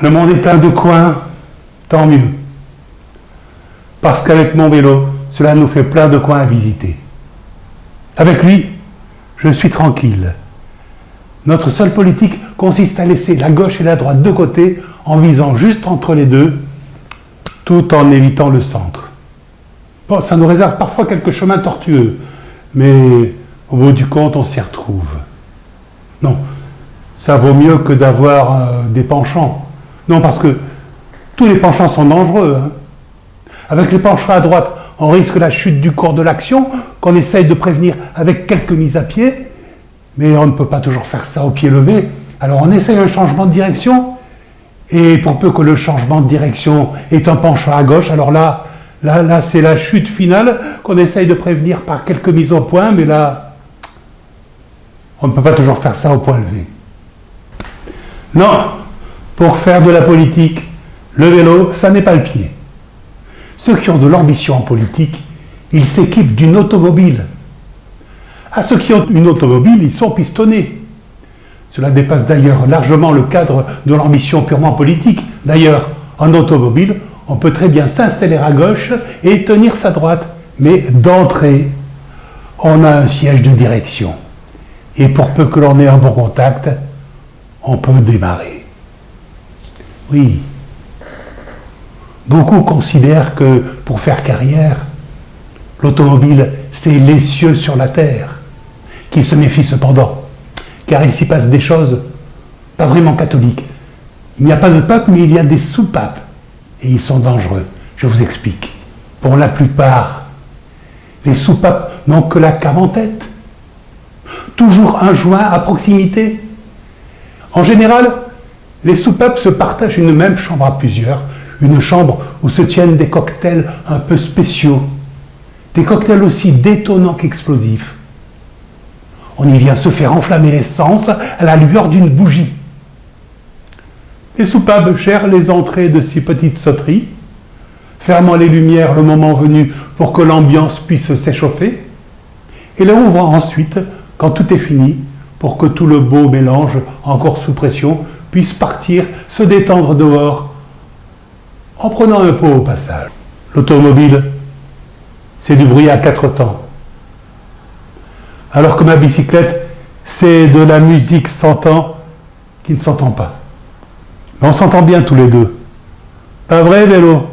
Le monde est plein de coins, tant mieux. Parce qu'avec mon vélo, cela nous fait plein de coins à visiter. Avec lui, je suis tranquille. Notre seule politique consiste à laisser la gauche et la droite de côté en visant juste entre les deux, tout en évitant le centre. Bon, ça nous réserve parfois quelques chemins tortueux, mais au bout du compte, on s'y retrouve. Non, ça vaut mieux que d'avoir des penchants. Non, parce que tous les penchants sont dangereux. Hein. Avec les penchants à droite, on risque la chute du cours de l'action, qu'on essaye de prévenir avec quelques mises à pied, mais on ne peut pas toujours faire ça au pied levé. Alors on essaye un changement de direction, et pour peu que le changement de direction ait un penchant à gauche, alors là c'est la chute finale qu'on essaye de prévenir par quelques mises au point, mais là, on ne peut pas toujours faire ça au point levé. Non, pour faire de la politique, le vélo, ça n'est pas le pied. Ceux qui ont de l'ambition en politique, ils s'équipent d'une automobile. À ceux qui ont une automobile, ils sont pistonnés. Cela dépasse d'ailleurs largement le cadre de l'ambition purement politique. D'ailleurs, en automobile, on peut très bien s'installer à gauche et tenir sa droite. Mais d'entrée, on a un siège de direction. Et pour peu que l'on ait un bon contact, on peut démarrer. Oui. Beaucoup considèrent que pour faire carrière, l'automobile, c'est les cieux sur la terre. Qu'ils se méfient cependant, car il s'y passe des choses pas vraiment catholiques. Il n'y a pas de pape, mais il y a des sous-papes. Et ils sont dangereux. Je vous explique. Pour la plupart, les soupapes n'ont que la cave en tête. Toujours un joint à proximité. En général, les soupapes se partagent une même chambre à plusieurs, une chambre où se tiennent des cocktails un peu spéciaux, des cocktails aussi détonnants qu'explosifs. On y vient se faire enflammer l'essence à la lueur d'une bougie. Les soupapes gèrent les entrées de ces petites sauteries, fermant les lumières le moment venu pour que l'ambiance puisse s'échauffer, et les ouvrant ensuite quand tout est fini, pour que tout le beau mélange, encore sous pression, puisse partir, se détendre dehors, en prenant un pot au passage. L'automobile, c'est du bruit à 4 temps. Alors que ma bicyclette, c'est de la musique s'entend qui ne s'entend pas. Mais on s'entend bien tous les deux. Pas vrai, vélo?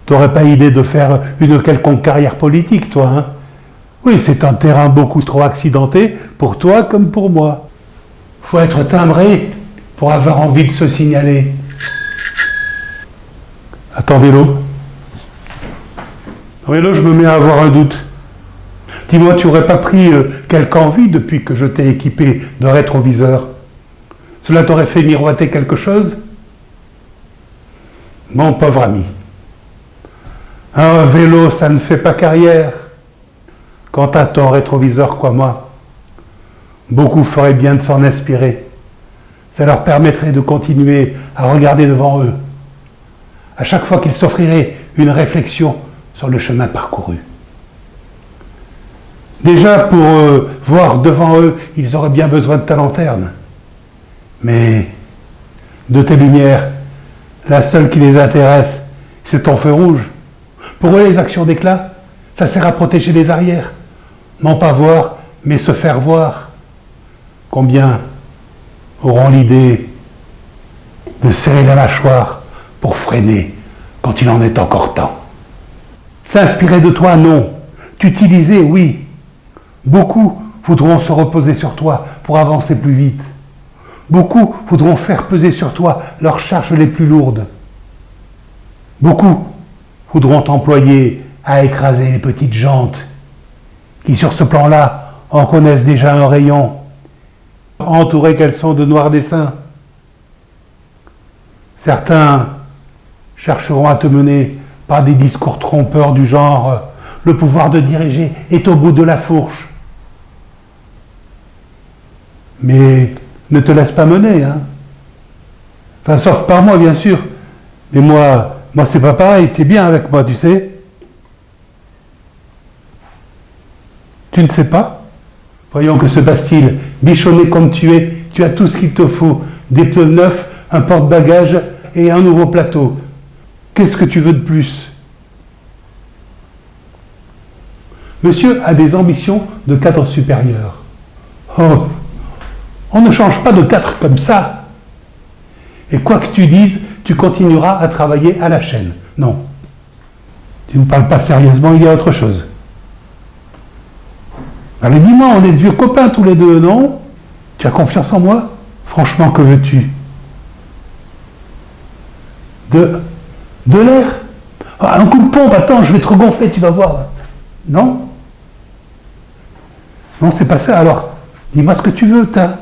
T'aurais pas idée de faire une quelconque carrière politique, toi, hein? Oui, c'est un terrain beaucoup trop accidenté, pour toi comme pour moi. Faut être timbré pour avoir envie de se signaler. Attends, vélo. Vélo, je me mets à avoir un doute. Dis-moi, tu n'aurais pas pris quelque envie depuis que je t'ai équipé de rétroviseur? Cela t'aurait fait miroiter quelque chose? Mon pauvre ami. Un vélo, ça ne fait pas carrière. Quant à ton rétroviseur, crois-moi, beaucoup feraient bien de s'en inspirer. Ça leur permettrait de continuer à regarder devant eux, à chaque fois qu'ils s'offriraient une réflexion sur le chemin parcouru. Déjà, pour voir devant eux, ils auraient bien besoin de ta lanterne. Mais de tes lumières, la seule qui les intéresse, c'est ton feu rouge. Pour eux, les actions d'éclat, ça sert à protéger les arrières. Non pas voir, mais se faire voir. Combien auront l'idée de serrer la mâchoire pour freiner quand il en est encore temps? S'inspirer de toi, non. T'utiliser, oui. Beaucoup voudront se reposer sur toi pour avancer plus vite. Beaucoup voudront faire peser sur toi leurs charges les plus lourdes. Beaucoup voudront t'employer à écraser les petites jantes qui, sur ce plan-là, en connaissent déjà un rayon, entourées qu'elles sont de noirs dessins. Certains chercheront à te mener par des discours trompeurs du genre « le pouvoir de diriger est au bout de la fourche ». Mais ne te laisse pas mener, hein. Enfin, sauf par moi, bien sûr. Mais moi c'est pas pareil, tu es bien avec moi, tu sais. Tu ne sais pas? Voyons que se passe-t-il. Bichonné comme tu es, tu as tout ce qu'il te faut. Des pneus neufs, un porte-bagages et un nouveau plateau. Qu'est-ce que tu veux de plus? Monsieur a des ambitions de cadre supérieur. Oh, on ne change pas de cadre comme ça. Et quoi que tu dises, tu continueras à travailler à la chaîne. Non. Tu ne me parles pas sérieusement, il y a autre chose. Allez, dis-moi, on est de vieux copains tous les deux, non? Tu as confiance en moi? Franchement, que veux-tu? De l'air? Ah, un coup de pompe, attends, je vais te regonfler, tu vas voir. Non? Non, c'est pas ça, alors, dis-moi ce que tu veux, ta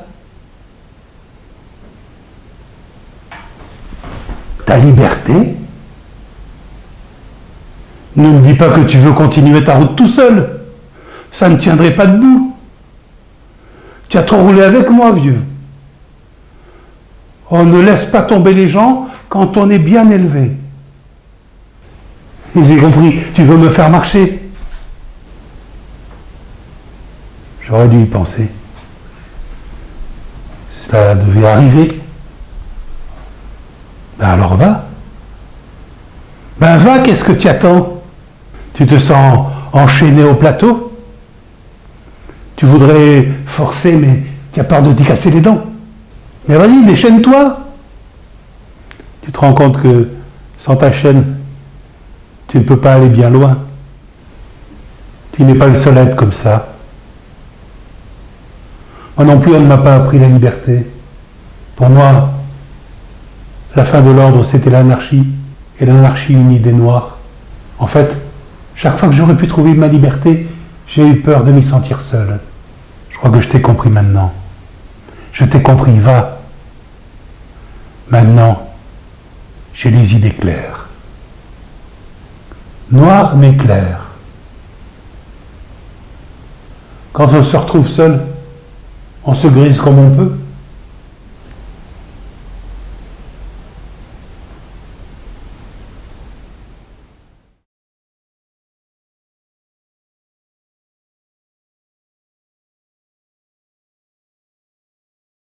liberté? Ne me dis pas que tu veux continuer ta route tout seul. Ça ne tiendrait pas debout. Tu as trop roulé avec moi, vieux. On ne laisse pas tomber les gens quand on est bien élevé. J'ai compris, tu veux me faire marcher. J'aurais dû y penser. Cela devait arriver. Ben alors va. Ben va, qu'est-ce que tu attends? Tu te sens enchaîné au plateau? Tu voudrais forcer, mais tu as peur de t'y casser les dents. Mais vas-y, déchaîne-toi. Tu te rends compte que sans ta chaîne, tu ne peux pas aller bien loin. Tu n'es pas le seul à être comme ça. Moi non plus, on ne m'a pas appris la liberté. Pour moi, la fin de l'ordre, c'était l'anarchie, et l'anarchie unie des Noirs. En fait, chaque fois que j'aurais pu trouver ma liberté, j'ai eu peur de m'y sentir seul. Je crois que je t'ai compris maintenant. Je t'ai compris, va. Maintenant, j'ai les idées claires. Noires mais claires. Quand on se retrouve seul, on se grise comme on peut.